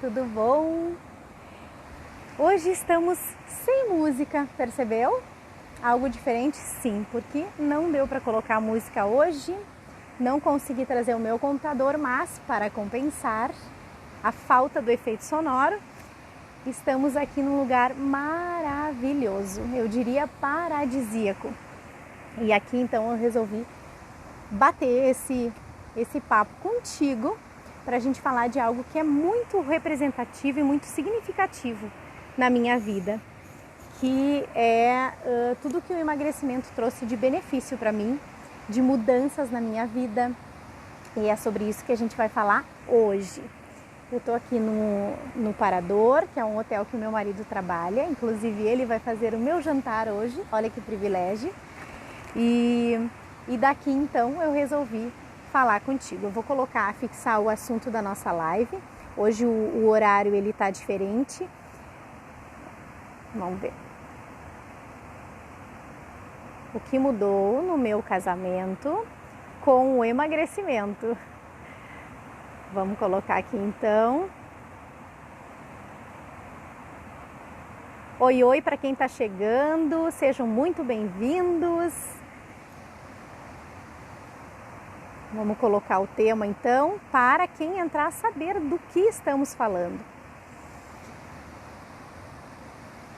tudo bom? Hoje estamos sem música, percebeu? Algo diferente? Sim, porque não deu para colocar música hoje, não consegui trazer o meu computador, mas para compensar a falta do efeito sonoro, estamos aqui num lugar maravilhoso, eu diria paradisíaco. E aqui então eu resolvi bater esse papo contigo para a gente falar de algo que é muito representativo e muito significativo na minha vida, que é tudo que o emagrecimento trouxe de benefício para mim, de mudanças na minha vida, e é sobre isso que a gente vai falar hoje. Eu estou aqui no Parador, que é um hotel que o meu marido trabalha, inclusive ele vai fazer o meu jantar hoje, olha que privilégio, e daqui então eu resolvi falar contigo. Eu vou fixar o assunto da nossa live. Hoje o horário ele tá diferente. Vamos ver. O que mudou no meu casamento com o emagrecimento. Vamos colocar aqui então. Oi, oi para quem tá chegando. Sejam muito bem-vindos. Vamos colocar o tema então, para quem entrar saber do que estamos falando.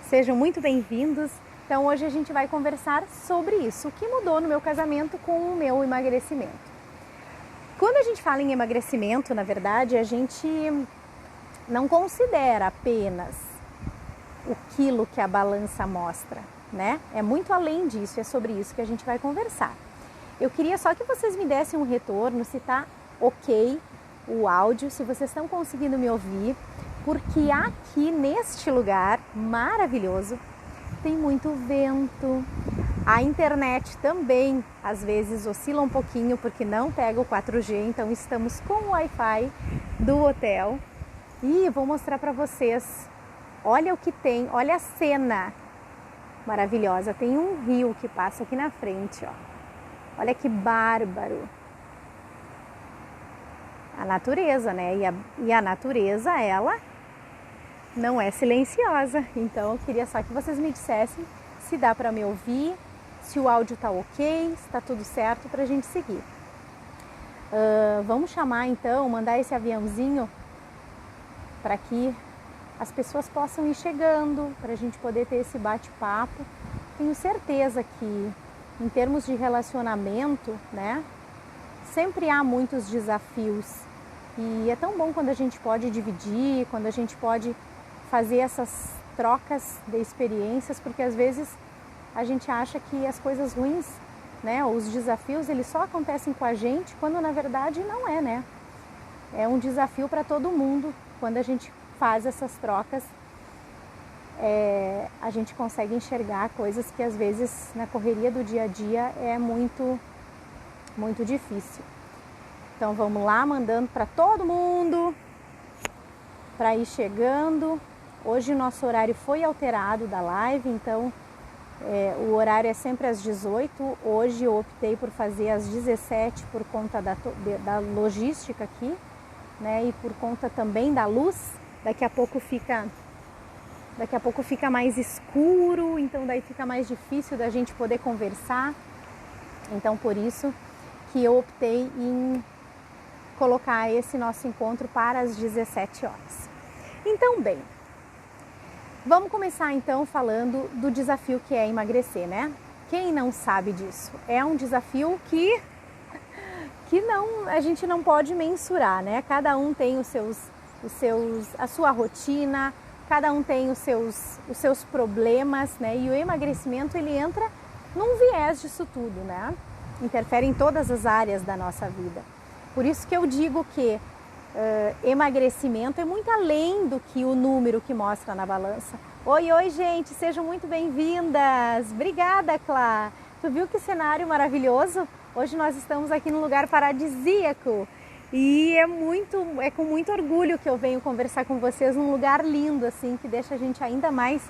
Sejam muito bem-vindos. Então hoje a gente vai conversar sobre isso, o que mudou no meu casamento com o meu emagrecimento. Quando a gente fala em emagrecimento, na verdade, a gente não considera apenas o quilo que a balança mostra, né? É muito além disso, é sobre isso que a gente vai conversar. Eu queria só que vocês me dessem um retorno, se tá ok o áudio, se vocês estão conseguindo me ouvir, porque aqui neste lugar maravilhoso tem muito vento. A internet também às vezes oscila um pouquinho porque não pega o 4G, então estamos com o Wi-Fi do hotel. E vou mostrar para vocês, olha o que tem, olha a cena maravilhosa. Tem um rio que passa aqui na frente, ó. Olha que bárbaro. A natureza, né? E a natureza, ela não é silenciosa. Então, eu queria só que vocês me dissessem se dá para me ouvir, se o áudio tá ok, se tá tudo certo para a gente seguir. Vamos chamar, então, mandar esse aviãozinho para que as pessoas possam ir chegando, para a gente poder ter esse bate-papo. Tenho certeza que em termos de relacionamento, né, sempre há muitos desafios e é tão bom quando a gente pode dividir, quando a gente pode fazer essas trocas de experiências, porque às vezes a gente acha que as coisas ruins, né, os desafios, eles só acontecem com a gente, quando na verdade não é, né? É um desafio para todo mundo. Quando a gente faz essas trocas, a gente consegue enxergar coisas que às vezes na correria do dia a dia é muito, muito difícil. Então vamos lá, mandando para todo mundo, para ir chegando. Hoje o nosso horário foi alterado da live, então o horário é sempre às 18. Hoje eu optei por fazer às 17 por conta da logística aqui, né, e por conta também da luz. Daqui a pouco fica mais escuro, então daí fica mais difícil da gente poder conversar. Então por isso que eu optei em colocar esse nosso encontro para as 17 horas. Então bem, vamos começar então falando do desafio que é emagrecer, né? Quem não sabe disso? É um desafio que a gente não pode mensurar, né? Cada um tem a sua rotina, cada um tem os seus problemas, né? E o emagrecimento, ele entra num viés disso tudo, né? Interfere em todas as áreas da nossa vida. Por isso que eu digo que emagrecimento é muito além do que o número que mostra na balança. Oi, oi, gente, sejam muito bem-vindas. Obrigada, Clá. Tu viu que cenário maravilhoso? Hoje nós estamos aqui num lugar paradisíaco. E é com muito orgulho que eu venho conversar com vocês num lugar lindo, assim, que deixa a gente ainda mais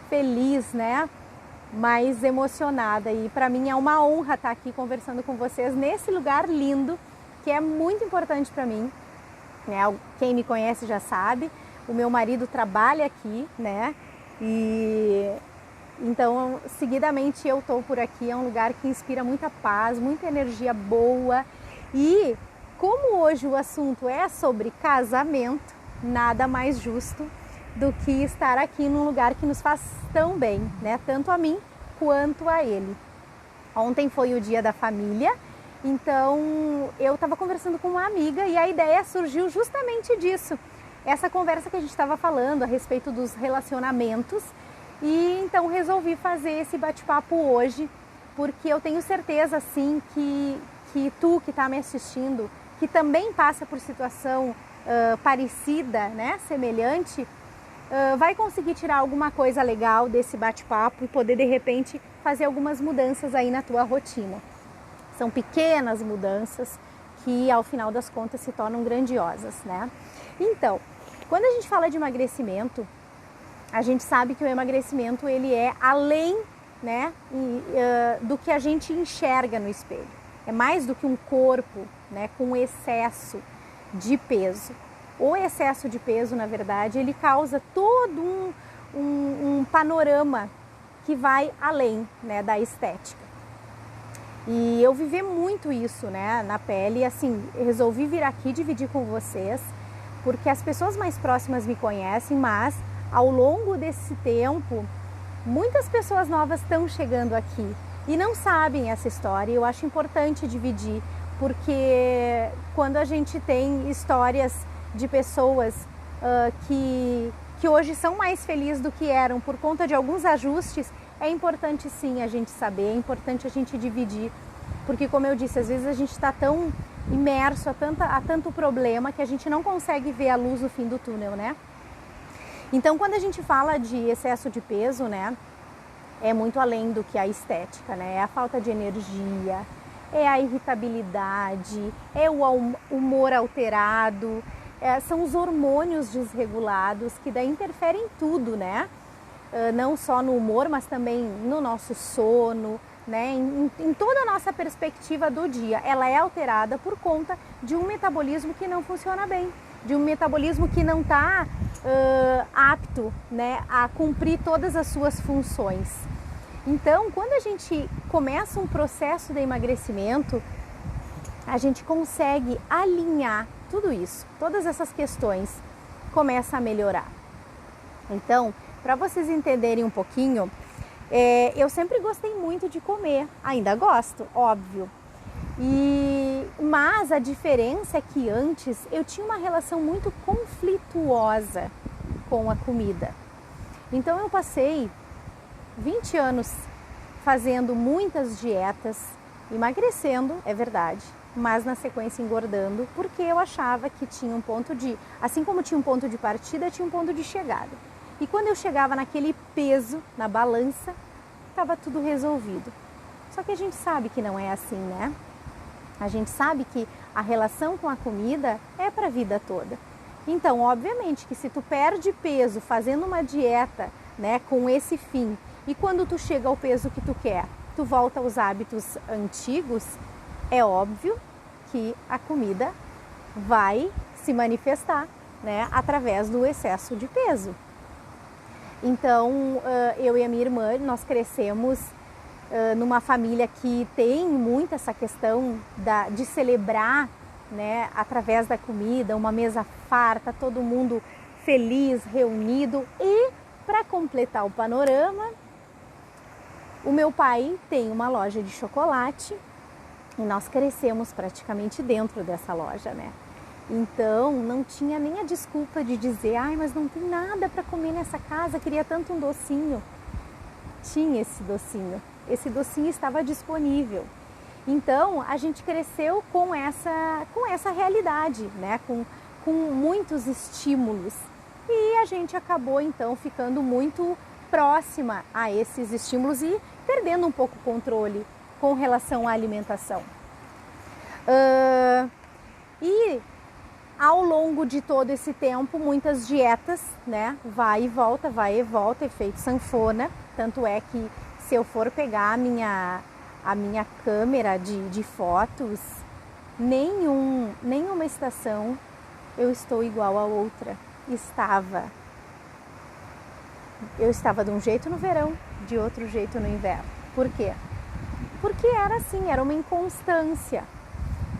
feliz, né? Mais emocionada. E para mim é uma honra estar aqui conversando com vocês nesse lugar lindo, que é muito importante para mim, né? Quem me conhece já sabe, o meu marido trabalha aqui, né? E então, seguidamente eu estou por aqui, é um lugar que inspira muita paz, muita energia boa. E como hoje o assunto é sobre casamento, nada mais justo do que estar aqui num lugar que nos faz tão bem, né? Tanto a mim quanto a ele. Ontem foi o dia da família, então eu estava conversando com uma amiga e a ideia surgiu justamente disso. Essa conversa que a gente estava falando a respeito dos relacionamentos. E então resolvi fazer esse bate-papo hoje, porque eu tenho certeza sim que tu que está me assistindo, que também passa por situação parecida, né, semelhante, vai conseguir tirar alguma coisa legal desse bate-papo e poder de repente fazer algumas mudanças aí na tua rotina. São pequenas mudanças que ao final das contas se tornam grandiosas, né? Então, quando a gente fala de emagrecimento, a gente sabe que o emagrecimento ele é além, né, do que a gente enxerga no espelho. É mais do que um corpo, né, com excesso de peso. O excesso de peso, na verdade, ele causa todo um panorama que vai além, né, da estética. E eu vivi muito isso, né, na pele. E assim, resolvi vir aqui dividir com vocês, porque as pessoas mais próximas me conhecem, mas ao longo desse tempo, muitas pessoas novas estão chegando aqui e não sabem essa história. Eu acho importante dividir, porque quando a gente tem histórias de pessoas que hoje são mais felizes do que eram por conta de alguns ajustes, é importante sim a gente saber, é importante a gente dividir, porque como eu disse, às vezes a gente está tão imerso a tanto problema que a gente não consegue ver a luz no fim do túnel, né? Então, quando a gente fala de excesso de peso, né, é muito além do que a estética, né? É a falta de energia, é a irritabilidade, é o humor alterado, são os hormônios desregulados que daí interferem em tudo, né? Não só no humor, mas também no nosso sono, né? Em toda a nossa perspectiva do dia. Ela é alterada por conta de um metabolismo que não funciona bem, de um metabolismo que não está apto, né, a cumprir todas as suas funções. Então, quando a gente começa um processo de emagrecimento, a gente consegue alinhar tudo isso, todas essas questões começam a melhorar. Então, para vocês entenderem um pouquinho, eu sempre gostei muito de comer, ainda gosto, óbvio. Mas a diferença é que antes eu tinha uma relação muito conflituosa com a comida. Então eu passei 20 anos fazendo muitas dietas, emagrecendo, é verdade, mas na sequência engordando, porque eu achava que tinha um ponto assim como tinha um ponto de partida, tinha um ponto de chegada. E quando eu chegava naquele peso, na balança, estava tudo resolvido. Só que a gente sabe que não é assim, né? A gente sabe que a relação com a comida é para a vida toda. Então, obviamente que se tu perde peso fazendo uma dieta, né, com esse fim, e quando tu chega ao peso que tu quer, tu volta aos hábitos antigos, é óbvio que a comida vai se manifestar, né, através do excesso de peso. Então, eu e a minha irmã, nós crescemos numa família que tem muito essa questão de celebrar, né, através da comida, uma mesa farta, todo mundo feliz, reunido. E, para completar o panorama, o meu pai tem uma loja de chocolate e nós crescemos praticamente dentro dessa loja, né? Então, não tinha nem a desculpa de dizer, ai, mas não tem nada para comer nessa casa, queria tanto um docinho. Tinha esse docinho estava disponível. Então, a gente cresceu com essa realidade, né? Com muitos estímulos. E a gente acabou, então, ficando muito próxima a esses estímulos e perdendo um pouco o controle com relação à alimentação. E ao longo de todo esse tempo, muitas dietas, né? Vai e volta, efeito sanfona. Tanto é que se eu for pegar a minha câmera de fotos, nenhuma estação eu estou igual a outra. estava de um jeito no verão, de outro jeito no inverno. Por quê? Porque era assim, era uma inconstância.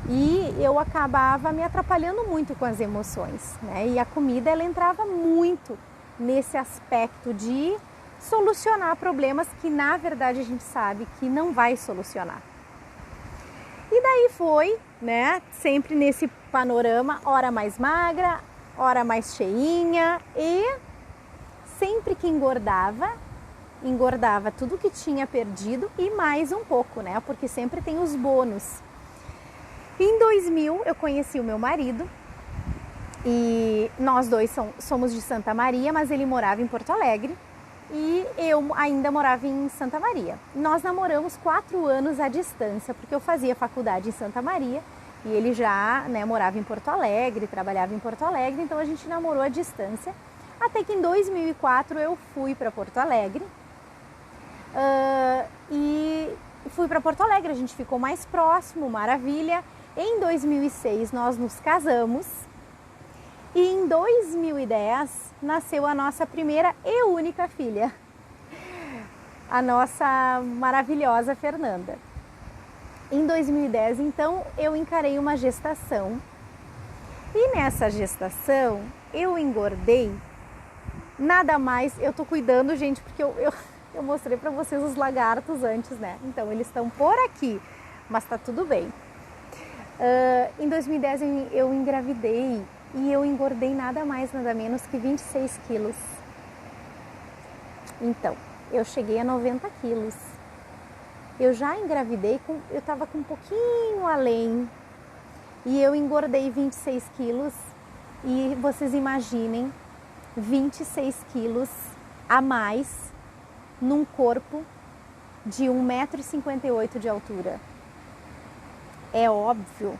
E eu acabava me atrapalhando muito com as emoções, né? E a comida, ela entrava muito nesse aspecto de solucionar problemas que, na verdade, a gente sabe que não vai solucionar. E daí foi, né? Sempre nesse panorama, hora mais magra, hora mais cheinha, e sempre que engordava tudo que tinha perdido e mais um pouco, né? Porque sempre tem os bônus. Em 2000 eu conheci o meu marido e nós dois somos de Santa Maria, mas ele morava em Porto Alegre e eu ainda morava em Santa Maria. Nós namoramos 4 anos à distância, porque eu fazia faculdade em Santa Maria e ele já, né, morava em Porto Alegre, trabalhava em Porto Alegre, então a gente namorou à distância. Até que em 2004 eu fui para Porto Alegre e fui para Porto Alegre, a gente ficou mais próximo, maravilha. Em 2006 nós nos casamos e em 2010 nasceu a nossa primeira e única filha, a nossa maravilhosa Fernanda. Em 2010, então, eu encarei uma gestação e nessa gestação eu engordei nada mais. Eu tô cuidando, gente, porque eu mostrei para vocês os lagartos antes, né? Então eles estão por aqui, mas tá tudo bem. Em 2010 eu engravidei e eu engordei nada mais, nada menos que 26 quilos. Então, eu cheguei a 90 quilos. Eu já engravidei, eu estava com um pouquinho além e eu engordei 26 quilos e vocês imaginem 26 quilos a mais num corpo de 1,58 m de altura. É óbvio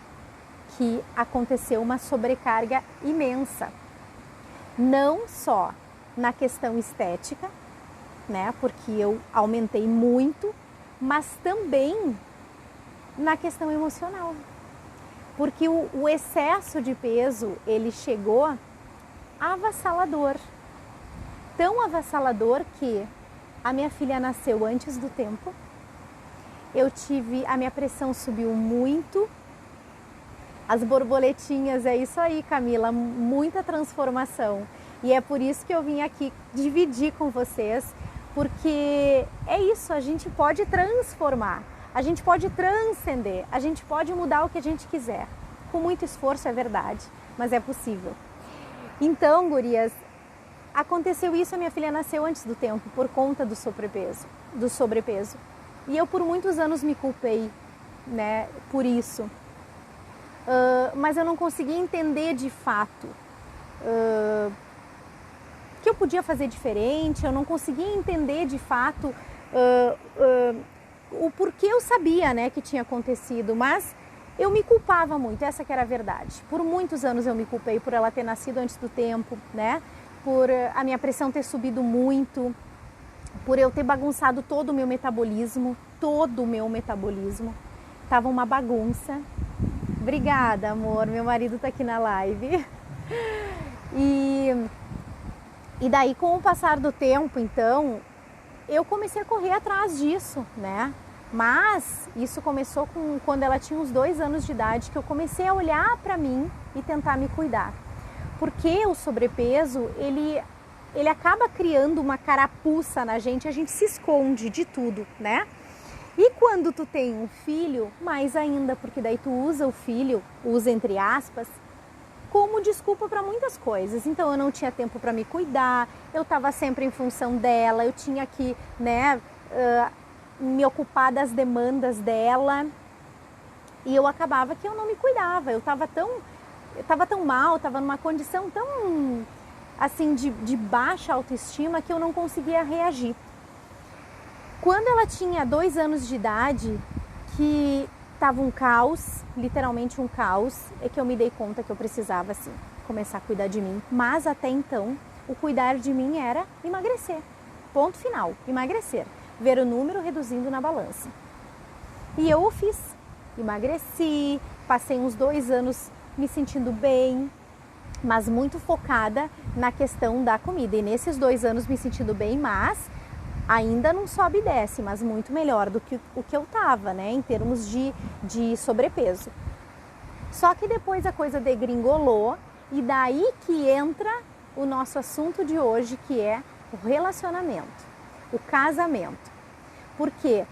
que aconteceu uma sobrecarga imensa, não só na questão estética, né, porque eu aumentei muito, mas também na questão emocional, porque o excesso de peso, ele chegou avassalador, tão avassalador que a minha filha nasceu antes do tempo. A minha pressão subiu muito, as borboletinhas, é isso aí, Camila, muita transformação. E é por isso que eu vim aqui dividir com vocês, porque é isso, a gente pode transformar, a gente pode transcender, a gente pode mudar o que a gente quiser. Com muito esforço, é verdade, mas é possível. Então, gurias, aconteceu isso, a minha filha nasceu antes do tempo por conta do sobrepeso. E eu por muitos anos me culpei, né, por isso. Mas eu não conseguia entender de fato que eu podia fazer diferente, eu não conseguia entender de fato o porquê. Eu sabia, né, que tinha acontecido, mas eu me culpava muito, essa que era a verdade. Por muitos anos eu me culpei por ela ter nascido antes do tempo, né, por a minha pressão ter subido muito, por eu ter bagunçado todo o meu metabolismo, Tava uma bagunça. Obrigada, amor, meu marido tá aqui na live. E daí, com o passar do tempo, então, eu comecei a correr atrás disso, né? Mas isso começou quando ela tinha uns 2 anos de idade, que eu comecei a olhar para mim e tentar me cuidar. Porque o sobrepeso, ele acaba criando uma carapuça na gente, a gente se esconde de tudo, né? E quando tu tem um filho, mais ainda, porque daí tu usa o filho, usa entre aspas, como desculpa para muitas coisas. Então eu não tinha tempo para me cuidar, eu estava sempre em função dela, eu tinha que, né, me ocupar das demandas dela, e eu acabava que eu não me cuidava. Eu estava tão mal, estava numa condição tão assim de baixa autoestima que eu não conseguia reagir. Quando ela tinha 2 anos de idade, que estava um caos, literalmente um caos, é que eu me dei conta que eu precisava, assim, começar a cuidar de mim. Mas até então, o cuidar de mim era emagrecer. Ponto final, emagrecer. Ver o número reduzindo na balança. E eu o fiz. Emagreci, passei uns 2 anos me sentindo bem, mas muito focada na questão da comida. E nesses 2 anos me sentindo bem, mas ainda não sobe e desce, mas muito melhor do que o que eu tava, né, em termos de sobrepeso. Só que depois a coisa degringolou e daí que entra o nosso assunto de hoje, que é o relacionamento, o casamento. Porque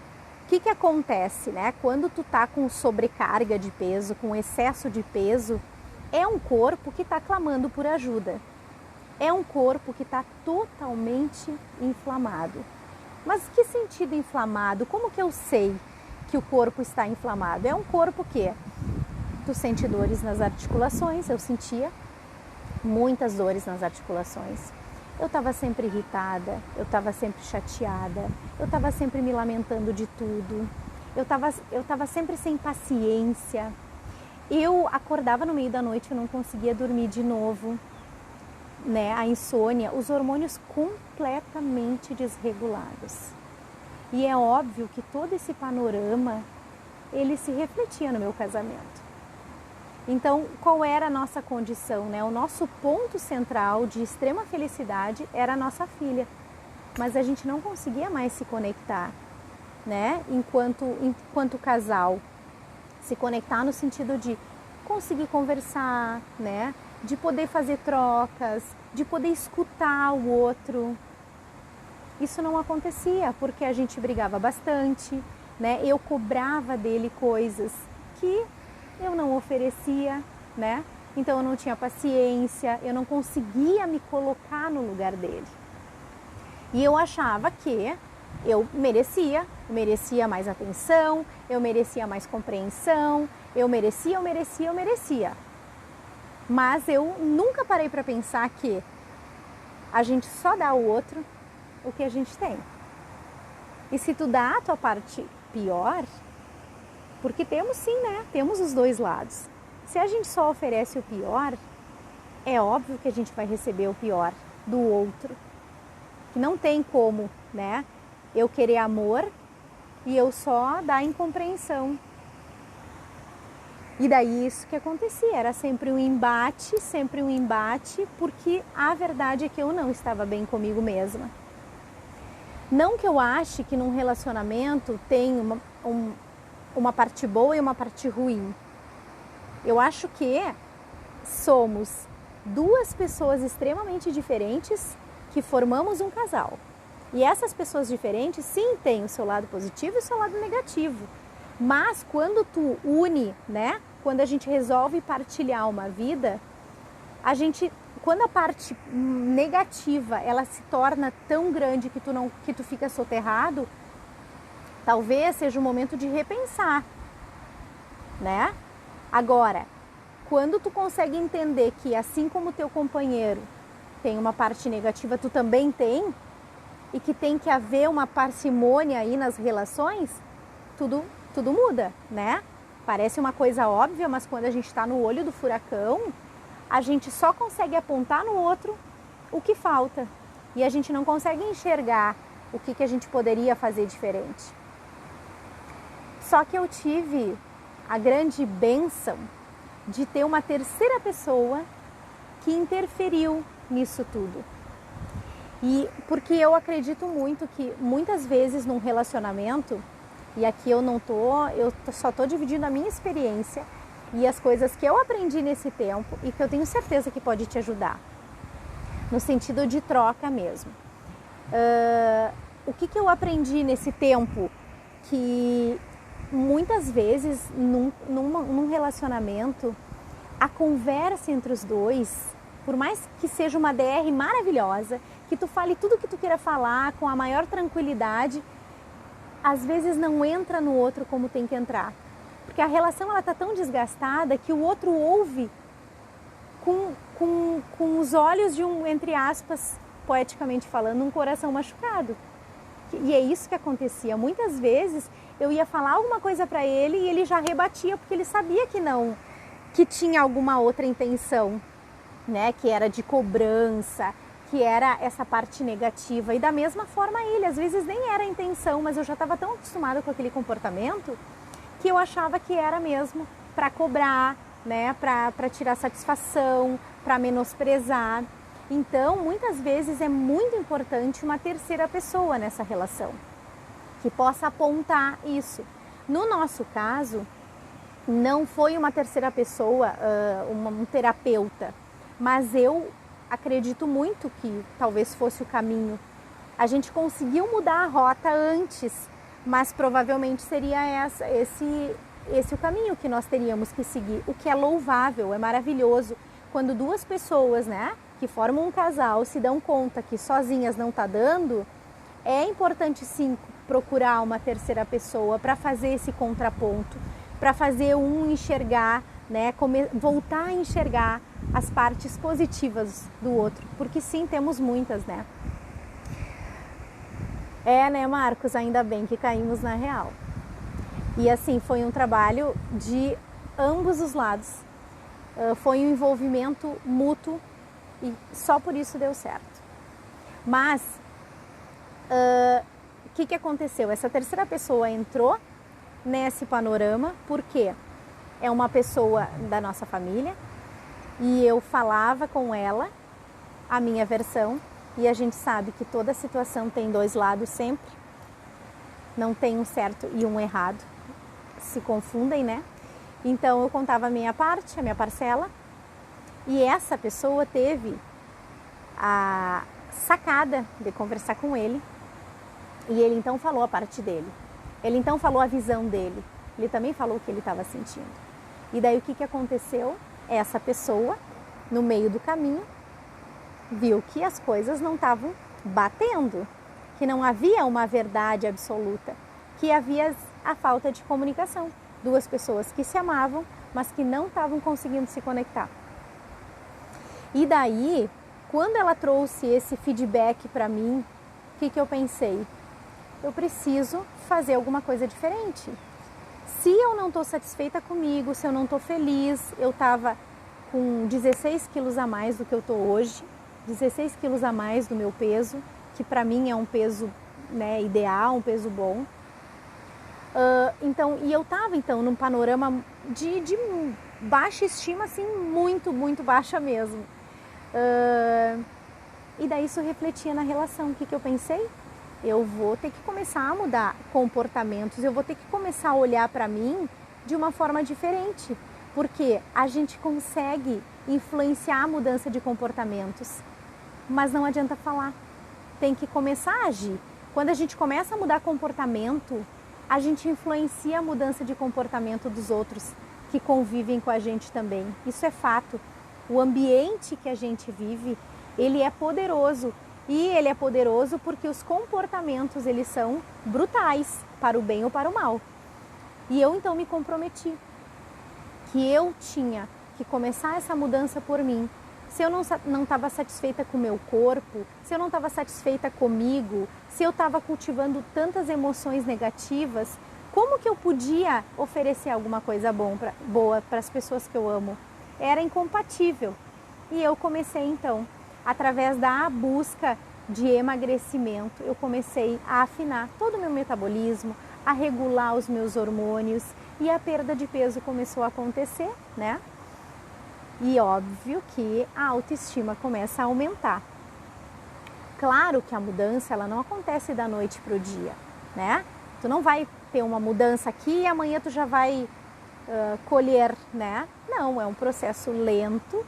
o que acontece, né? Quando tu tá com sobrecarga de peso, com excesso de peso, é um corpo que está clamando por ajuda. É um corpo que está totalmente inflamado. Mas que sentido inflamado? Como que eu sei que o corpo está inflamado? É um corpo que tu sente dores nas articulações, eu sentia muitas dores nas articulações. Eu estava sempre irritada, eu estava sempre chateada, eu estava sempre me lamentando de tudo, eu estava sempre sem paciência. Eu acordava no meio da noite, eu não conseguia dormir de novo, né? A insônia, os hormônios completamente desregulados. E é óbvio que todo esse panorama, ele se refletia no meu casamento. Então, qual era a nossa condição, né? O nosso ponto central de extrema felicidade era a nossa filha. Mas a gente não conseguia mais se conectar, né? Enquanto casal. Se conectar no sentido de conseguir conversar, né? De poder fazer trocas, de poder escutar o outro. Isso não acontecia porque a gente brigava bastante, né? Eu cobrava dele coisas que eu não oferecia, né? Então eu não tinha paciência, eu não conseguia me colocar no lugar dele. E eu achava que eu merecia mais atenção, eu merecia mais compreensão, eu merecia. Mas eu nunca parei para pensar que a gente só dá ao outro o que a gente tem. E se tu dá a tua parte pior, porque temos sim, né? Temos os dois lados. Se a gente só oferece o pior, é óbvio que a gente vai receber o pior do outro. Que não tem como, né? Eu querer amor e eu só dar incompreensão. E daí isso que acontecia, era sempre um embate, porque a verdade é que eu não estava bem comigo mesma. Não que eu ache que num relacionamento tem uma parte boa e uma parte ruim. Eu acho que somos duas pessoas extremamente diferentes que formamos um casal. E essas pessoas diferentes, sim, têm o seu lado positivo e o seu lado negativo. Mas quando tu une, né? Quando a gente resolve partilhar uma vida, quando a parte negativa ela se torna tão grande que tu fica soterrado, talvez seja o momento de repensar, né? Agora, quando tu consegue entender que assim como teu companheiro tem uma parte negativa, tu também tem, e que tem que haver uma parcimônia aí nas relações, tudo muda, né? Parece uma coisa óbvia, mas quando a gente está no olho do furacão, a gente só consegue apontar no outro o que falta. E a gente não consegue enxergar o que a gente poderia fazer diferente. Só que eu tive a grande bênção de ter uma terceira pessoa que interferiu nisso tudo. E porque eu acredito muito que muitas vezes num relacionamento, e aqui eu só tô dividindo a minha experiência e as coisas que eu aprendi nesse tempo e que eu tenho certeza que pode te ajudar, no sentido de troca mesmo. O que eu aprendi nesse tempo? Que muitas vezes num relacionamento, a conversa entre os dois, por mais que seja uma DR maravilhosa, que tu fale tudo que tu queira falar com a maior tranquilidade, às vezes não entra no outro como tem que entrar. Porque a relação ela tá tão desgastada que o outro ouve com os olhos de entre aspas, poeticamente falando, um coração machucado. E é isso que acontecia. Muitas vezes eu ia falar alguma coisa para ele e ele já rebatia, porque ele sabia que tinha alguma outra intenção, né? Que era de cobrança, que era essa parte negativa. E da mesma forma ele, às vezes nem era a intenção, mas eu já estava tão acostumada com aquele comportamento que eu achava que era mesmo para cobrar, né, para tirar satisfação, para menosprezar. Então, muitas vezes é muito importante uma terceira pessoa nessa relação, que possa apontar isso. No nosso caso, não foi uma terceira pessoa, um terapeuta, mas eu acredito muito que talvez fosse o caminho. A gente conseguiu mudar a rota antes, mas provavelmente seria esse o caminho que nós teríamos que seguir, o que é louvável, é maravilhoso. Quando duas pessoas, né, que formam um casal se dão conta que sozinhas não está dando, é importante sim procurar uma terceira pessoa para fazer esse contraponto, para fazer um enxergar, né, voltar a enxergar as partes positivas do outro, porque sim, temos muitas, né? Né, Marcos? Ainda bem que caímos na real. E assim, foi um trabalho de ambos os lados. Foi um envolvimento mútuo e só por isso deu certo. Mas, o que aconteceu? Essa terceira pessoa entrou nesse panorama porque é uma pessoa da nossa família e eu falava com ela a minha versão. E a gente sabe que toda situação tem dois lados sempre. Não tem um certo e um errado. Se confundem, né? Então eu contava a minha parte, a minha parcela. E essa pessoa teve a sacada de conversar com ele. E ele então falou a parte dele. Ele então falou a visão dele. Ele também falou o que ele estava sentindo. E daí o que aconteceu? Essa pessoa, no meio do caminho, viu que as coisas não estavam batendo, que não havia uma verdade absoluta, que havia a falta de comunicação. Duas pessoas que se amavam, mas que não estavam conseguindo se conectar. E daí, quando ela trouxe esse feedback para mim, o que eu pensei? Eu preciso fazer alguma coisa diferente. Se eu não estou satisfeita comigo, se eu não estou feliz, eu estava com 16 quilos a mais do que eu estou hoje, 16 quilos a mais do meu peso, que para mim é um peso, né, ideal, um peso bom. E eu estava então num panorama de baixa estima, assim, muito, muito baixa mesmo. E daí isso refletia na relação. O que eu pensei? Eu vou ter que começar a mudar comportamentos, eu vou ter que começar a olhar para mim de uma forma diferente, porque a gente consegue influenciar a mudança de comportamentos, mas não adianta falar, tem que começar a agir. Quando a gente começa a mudar comportamento, a gente influencia a mudança de comportamento dos outros que convivem com a gente também. Isso é fato. O ambiente que a gente vive, ele é poderoso. E ele é poderoso porque os comportamentos, eles são brutais, para o bem ou para o mal. E eu então me comprometi que eu tinha que começar essa mudança por mim. Se eu não estava satisfeita com o meu corpo, se eu não estava satisfeita comigo, se eu estava cultivando tantas emoções negativas, como que eu podia oferecer alguma coisa boa para as pessoas que eu amo? Era incompatível. E eu comecei então, através da busca de emagrecimento, eu comecei a afinar todo o meu metabolismo, a regular os meus hormônios e a perda de peso começou a acontecer, né? E óbvio que a autoestima começa a aumentar. Claro que a mudança ela não acontece da noite para o dia, né? Tu não vai ter uma mudança aqui e amanhã tu já vai colher, né? Não, é um processo lento.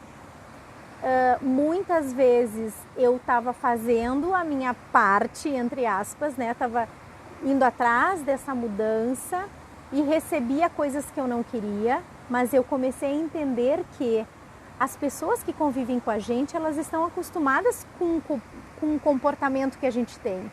Muitas vezes eu estava fazendo a minha parte, entre aspas, né? Estava indo atrás dessa mudança e recebia coisas que eu não queria, mas eu comecei a entender que as pessoas que convivem com a gente, elas estão acostumadas com o comportamento que a gente tem.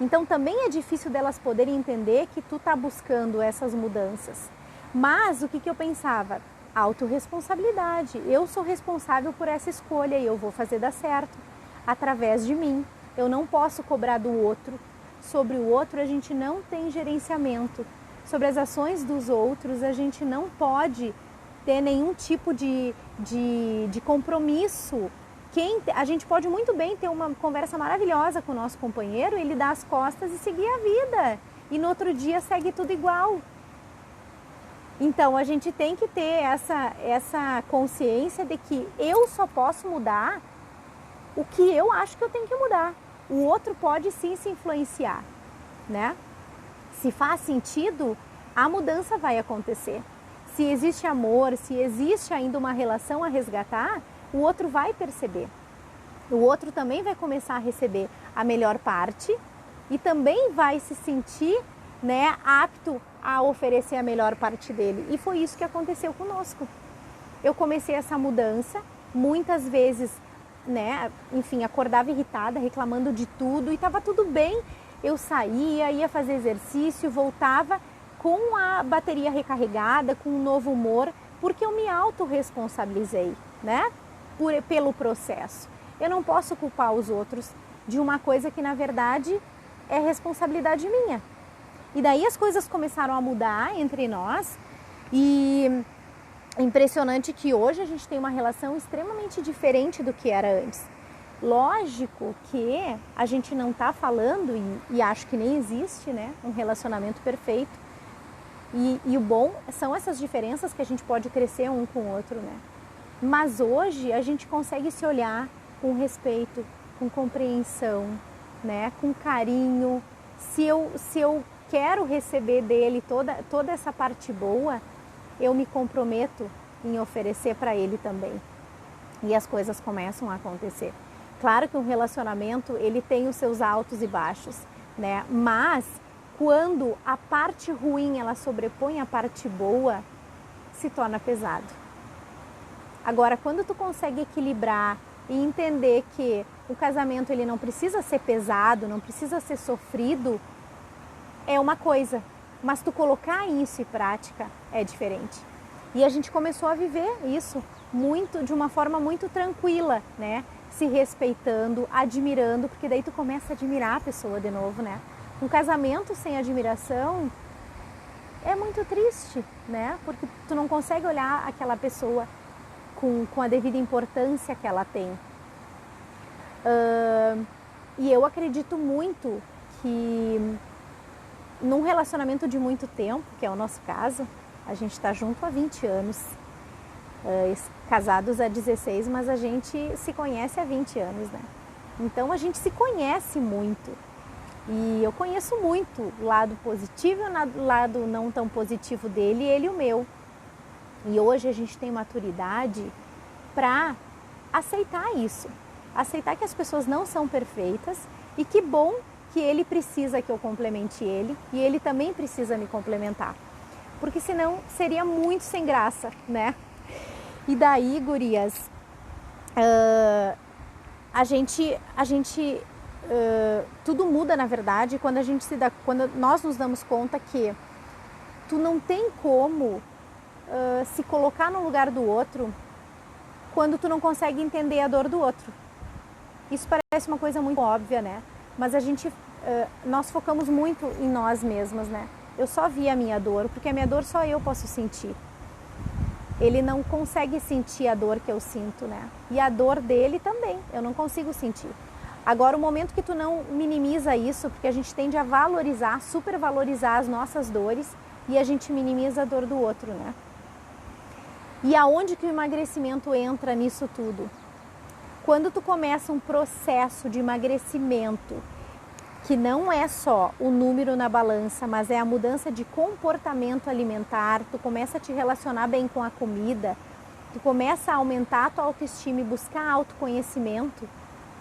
Então também é difícil delas poderem entender que tu tá buscando essas mudanças. Mas o que eu pensava? Autorresponsabilidade. Eu sou responsável por essa escolha e eu vou fazer dar certo através de mim. Eu não posso cobrar do outro. Sobre o outro a gente não tem gerenciamento. Sobre as ações dos outros a gente não pode ter nenhum tipo de compromisso. A gente pode muito bem ter uma conversa maravilhosa com o nosso companheiro, ele dar as costas e seguir a vida. E no outro dia segue tudo igual. Então a gente tem que ter essa consciência de que eu só posso mudar o que eu acho que eu tenho que mudar. O outro pode sim se influenciar, né? Se faz sentido, a mudança vai acontecer. Se existe amor, se existe ainda uma relação a resgatar, o outro vai perceber. O outro também vai começar a receber a melhor parte e também vai se sentir, né, apto a oferecer a melhor parte dele. E foi isso que aconteceu conosco. Eu comecei essa mudança, muitas vezes, né, enfim, acordava irritada, reclamando de tudo e estava tudo bem. Eu saía, ia fazer exercício, voltava com a bateria recarregada, com um novo humor, porque eu me autorresponsabilizei, né, pelo processo. Eu não posso culpar os outros de uma coisa que, na verdade, é responsabilidade minha. E daí as coisas começaram a mudar entre nós e impressionante que hoje a gente tem uma relação extremamente diferente do que era antes. Lógico que a gente não está falando, e acho que nem existe, né, um relacionamento perfeito. E o bom são essas diferenças que a gente pode crescer um com o outro, né? Mas hoje a gente consegue se olhar com respeito, com compreensão, né, com carinho. Se eu quero receber dele toda essa parte boa, eu me comprometo em oferecer para ele também. E as coisas começam a acontecer. Claro que um relacionamento, ele tem os seus altos e baixos, né? Mas quando a parte ruim, ela sobrepõe a parte boa, se torna pesado. Agora, quando tu consegue equilibrar e entender que o casamento, ele não precisa ser pesado, não precisa ser sofrido, é uma coisa. Mas tu colocar isso em prática é diferente. E a gente começou a viver isso de uma forma muito tranquila, né? Se respeitando, admirando, porque daí tu começa a admirar a pessoa de novo, né? Um casamento sem admiração é muito triste, né? Porque tu não consegue olhar aquela pessoa com a devida importância que ela tem. E eu acredito muito que num relacionamento de muito tempo, que é o nosso caso, a gente está junto há 20 anos, casados há 16, mas a gente se conhece há 20 anos, né? Então a gente se conhece muito. E eu conheço muito o lado positivo e o lado não tão positivo dele, ele e o meu. E hoje a gente tem maturidade para aceitar isso. Aceitar que as pessoas não são perfeitas e que bom que ele precisa que eu complemente ele e ele também precisa me complementar. Porque senão seria muito sem graça, né? E daí, gurias, tudo muda, na verdade, quando nós nos damos conta que tu não tem como se colocar no lugar do outro quando tu não consegue entender a dor do outro. Isso parece uma coisa muito óbvia, né? Mas nós focamos muito em nós mesmas, né? Eu só vi a minha dor, porque a minha dor só eu posso sentir. Ele não consegue sentir a dor que eu sinto, né? E a dor dele também, eu não consigo sentir. Agora, o momento que tu não minimiza isso, porque a gente tende a valorizar, supervalorizar as nossas dores e a gente minimiza a dor do outro, né? E aonde que o emagrecimento entra nisso tudo? Quando tu começa um processo de emagrecimento, que não é só o número na balança, mas é a mudança de comportamento alimentar, tu começa a te relacionar bem com a comida, tu começa a aumentar a tua autoestima e buscar autoconhecimento,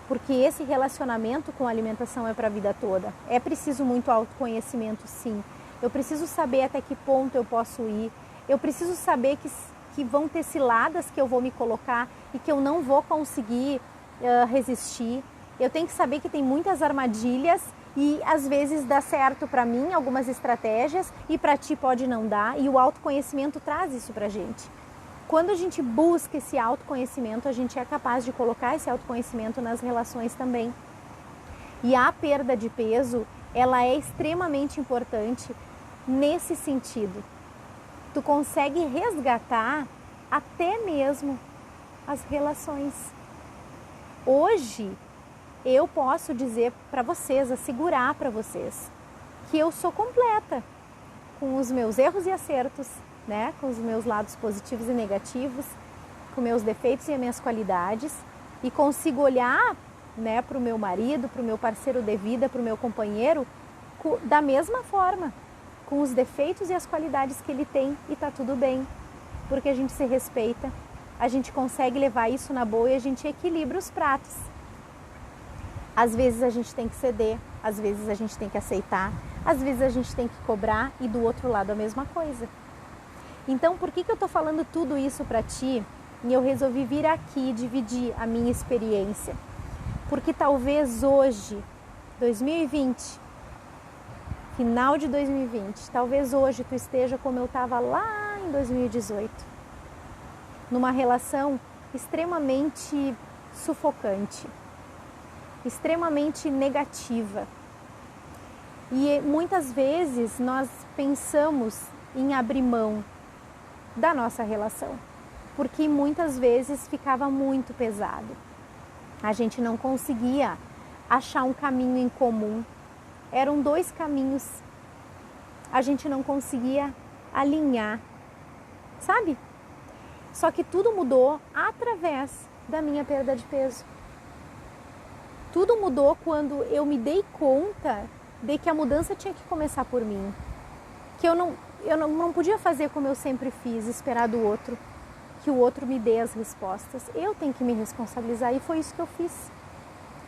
porque esse relacionamento com a alimentação é para a vida toda. É preciso muito autoconhecimento, sim. Eu preciso saber até que ponto eu posso ir. Eu preciso saber que vão ter ciladas que eu vou me colocar e que eu não vou conseguir resistir. Eu tenho que saber que tem muitas armadilhas e às vezes dá certo para mim algumas estratégias e para ti pode não dar. E o autoconhecimento traz isso para a gente. Quando a gente busca esse autoconhecimento, a gente é capaz de colocar esse autoconhecimento nas relações também. E a perda de peso, ela é extremamente importante nesse sentido. Tu consegue resgatar até mesmo as relações. Hoje, eu posso dizer para vocês, assegurar para vocês, que eu sou completa com os meus erros e acertos, né? Com os meus lados positivos e negativos, com meus defeitos e as minhas qualidades, e consigo olhar, né, para o meu marido, para o meu parceiro de vida, para o meu companheiro, da mesma forma, com os defeitos e as qualidades que ele tem, e tá tudo bem, porque a gente se respeita, a gente consegue levar isso na boa e a gente equilibra os pratos. Às vezes a gente tem que ceder, às vezes a gente tem que aceitar, às vezes a gente tem que cobrar, e do outro lado a mesma coisa. Então, por que eu tô falando tudo isso para ti? E eu resolvi vir aqui dividir a minha experiência. Porque talvez hoje, 2020, final de 2020, talvez hoje tu esteja como eu estava lá em 2018. Numa relação extremamente sufocante, extremamente negativa. E muitas vezes nós pensamos em abrir mão da nossa relação, porque muitas vezes ficava muito pesado. A gente não conseguia achar um caminho em comum. Eram dois caminhos. A gente não conseguia alinhar, sabe? Só que tudo mudou através da minha perda de peso. Tudo mudou quando eu me dei conta de que a mudança tinha que começar por mim. Que eu não podia fazer como eu sempre fiz, esperar do outro, que o outro me dê as respostas. Eu tenho que me responsabilizar, e foi isso que eu fiz.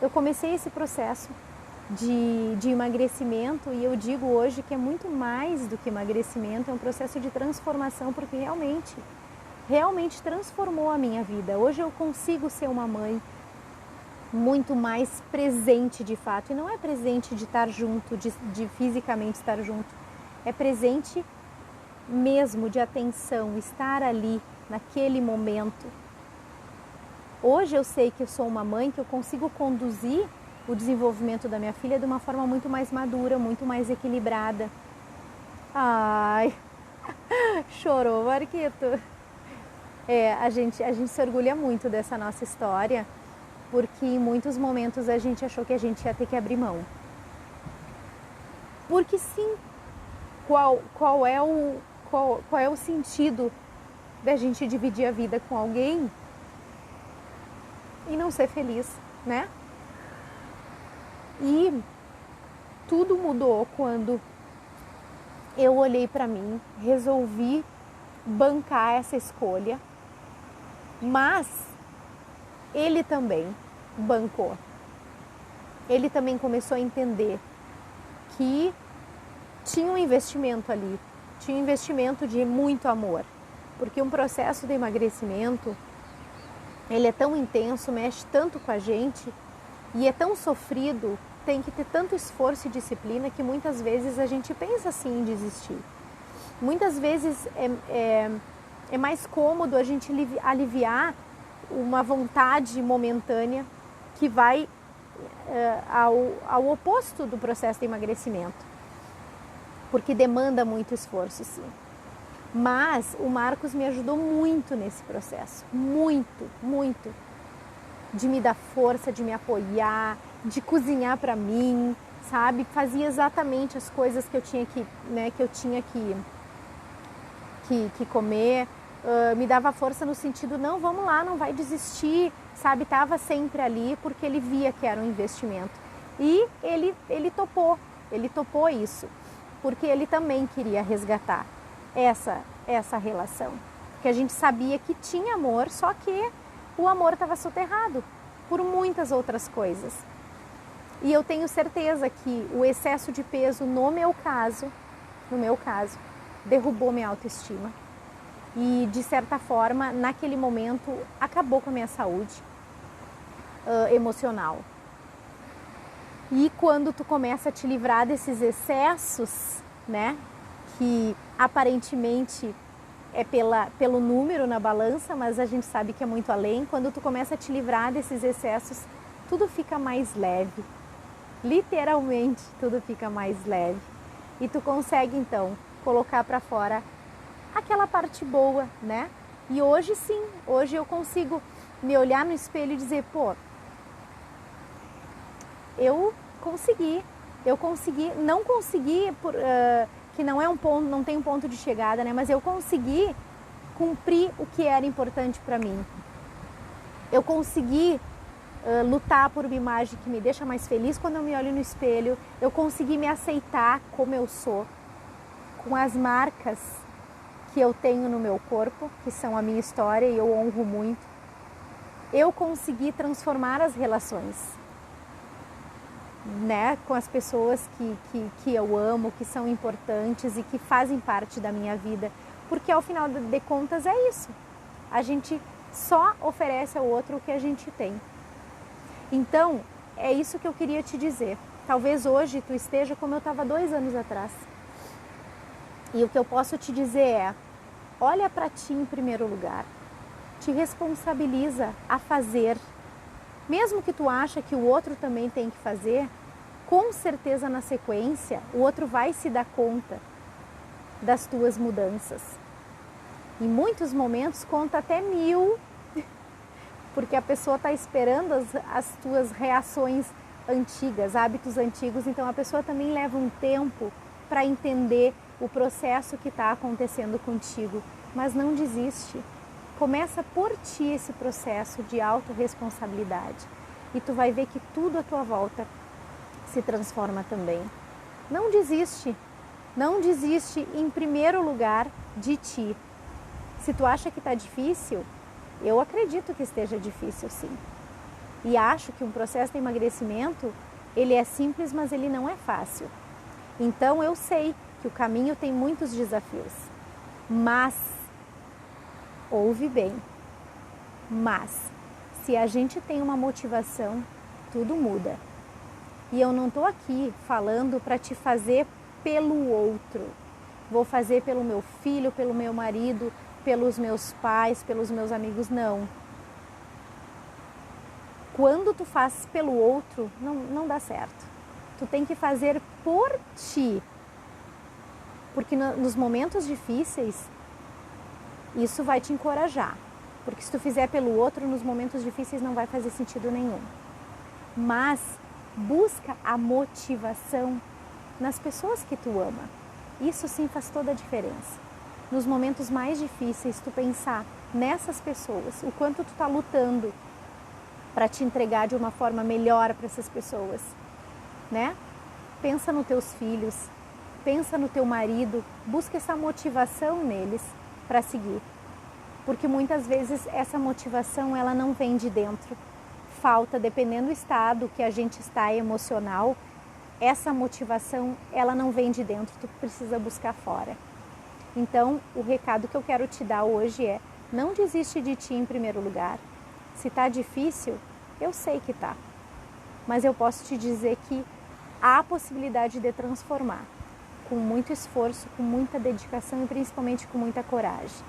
Eu comecei esse processo de emagrecimento, e eu digo hoje que é muito mais do que emagrecimento, é um processo de transformação, porque realmente transformou a minha vida. Hoje eu consigo ser uma mãe muito mais presente de fato, e não é presente de estar junto, de fisicamente estar junto, é presente mesmo de atenção, estar ali naquele momento. Hoje eu sei que eu sou uma mãe, que eu consigo conduzir o desenvolvimento da minha filha de uma forma muito mais madura, muito mais equilibrada. Ai, chorou, Marquito. A gente se orgulha muito dessa nossa história, porque em muitos momentos a gente achou que a gente ia ter que abrir mão. Porque sim, qual é o sentido da gente dividir a vida com alguém e não ser feliz, né? E tudo mudou quando eu olhei para mim, resolvi bancar essa escolha, mas ele também bancou. Ele também começou a entender que tinha um investimento ali, tinha um investimento de muito amor, porque um processo de emagrecimento, ele é tão intenso, mexe tanto com a gente, e é tão sofrido, tem que ter tanto esforço e disciplina, que muitas vezes a gente pensa assim em desistir. Muitas vezes é mais cômodo a gente aliviar uma vontade momentânea que vai ao oposto do processo de emagrecimento, porque demanda muito esforço, sim. Mas o Marcos me ajudou muito nesse processo, muito, de me dar força, de me apoiar, de cozinhar para mim, sabe? Fazia exatamente as coisas que eu tinha que comer, me dava força no sentido, não, vamos lá, não vai desistir, sabe? Tava sempre ali porque ele via que era um investimento. E ele topou isso, porque ele também queria resgatar essa relação. Porque a gente sabia que tinha amor, só que o amor estava soterrado por muitas outras coisas. E eu tenho certeza que o excesso de peso, no meu caso, derrubou minha autoestima. E, de certa forma, naquele momento, acabou com a minha saúde emocional. E quando tu começa a te livrar desses excessos, né, que aparentemente é pelo número na balança, mas a gente sabe que é muito além, quando tu começa a te livrar desses excessos, tudo fica mais leve. Literalmente, tudo fica mais leve. E tu consegue, então, colocar para fora aquela parte boa, né? E hoje sim, hoje eu consigo me olhar no espelho e dizer, pô, eu consegui, não consegui que não é um ponto, não tem um ponto de chegada, né? Mas eu consegui cumprir o que era importante para mim. Eu consegui lutar por uma imagem que me deixa mais feliz quando eu me olho no espelho. Eu consegui me aceitar como eu sou, com as marcas que eu tenho no meu corpo, que são a minha história e eu honro muito. Eu consegui transformar as relações, né, com as pessoas que eu amo, que são importantes e que fazem parte da minha vida. Porque ao final de contas é isso. A gente só oferece ao outro o que a gente tem. Então, é isso que eu queria te dizer. Talvez hoje tu esteja como eu estava 2 anos atrás. E o que eu posso te dizer é, olha para ti em primeiro lugar. Te responsabiliza a fazer. Mesmo que tu acha que o outro também tem que fazer, com certeza na sequência o outro vai se dar conta das tuas mudanças. Em muitos momentos conta até 1000, porque a pessoa está esperando as tuas reações antigas, hábitos antigos, então a pessoa também leva um tempo para entender o processo que está acontecendo contigo, mas não desiste. Começa por ti esse processo de autorresponsabilidade e tu vai ver que tudo à tua volta se transforma também. Não desiste, não desiste em primeiro lugar de ti. Se tu acha que está difícil, eu acredito que esteja difícil sim. E acho que um processo de emagrecimento, ele é simples, mas ele não é fácil. Então eu sei que o caminho tem muitos desafios, mas, ouve bem, mas se a gente tem uma motivação, tudo muda. E eu não estou aqui falando para te fazer pelo outro. Vou fazer pelo meu filho, pelo meu marido, pelos meus pais, pelos meus amigos, não. Quando tu faz pelo outro, não dá certo. Tu tem que fazer por ti. Porque nos momentos difíceis, isso vai te encorajar. Porque se tu fizer pelo outro, nos momentos difíceis não vai fazer sentido nenhum. Mas busca a motivação nas pessoas que tu ama. Isso sim faz toda a diferença. Nos momentos mais difíceis, tu pensar nessas pessoas, o quanto tu tá lutando para te entregar de uma forma melhor para essas pessoas, né? Pensa nos teus filhos, pensa no teu marido, busca essa motivação neles para seguir. Porque muitas vezes essa motivação ela não vem de dentro. Falta, dependendo do estado que a gente está emocional, essa motivação ela não vem de dentro, tu precisa buscar fora. Então, o recado que eu quero te dar hoje é, não desiste de ti em primeiro lugar. Se tá difícil, eu sei que tá. Mas eu posso te dizer que há a possibilidade de transformar. Com muito esforço, com muita dedicação e principalmente com muita coragem.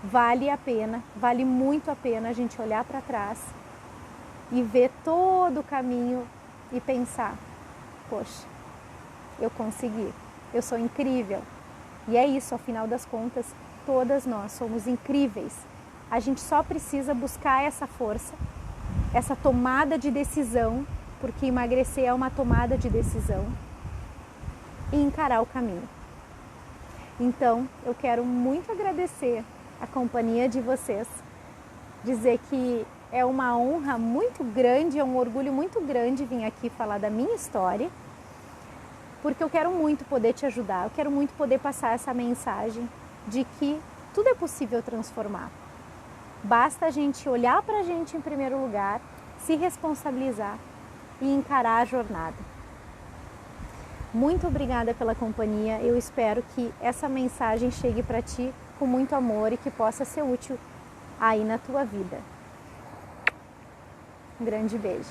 Vale a pena, vale muito a pena a gente olhar para trás e ver todo o caminho e pensar, poxa, eu consegui, eu sou incrível. E é isso, ao final das contas, todas nós somos incríveis. A gente só precisa buscar essa força, essa tomada de decisão, porque emagrecer é uma tomada de decisão, e encarar o caminho. Então, eu quero muito agradecer a companhia de vocês, dizer que é uma honra muito grande, é um orgulho muito grande vir aqui falar da minha história, porque eu quero muito poder te ajudar, eu quero muito poder passar essa mensagem de que tudo é possível transformar. Basta a gente olhar para a gente em primeiro lugar, se responsabilizar e encarar a jornada. Muito obrigada pela companhia, eu espero que essa mensagem chegue para ti com muito amor e que possa ser útil aí na tua vida. Um grande beijo.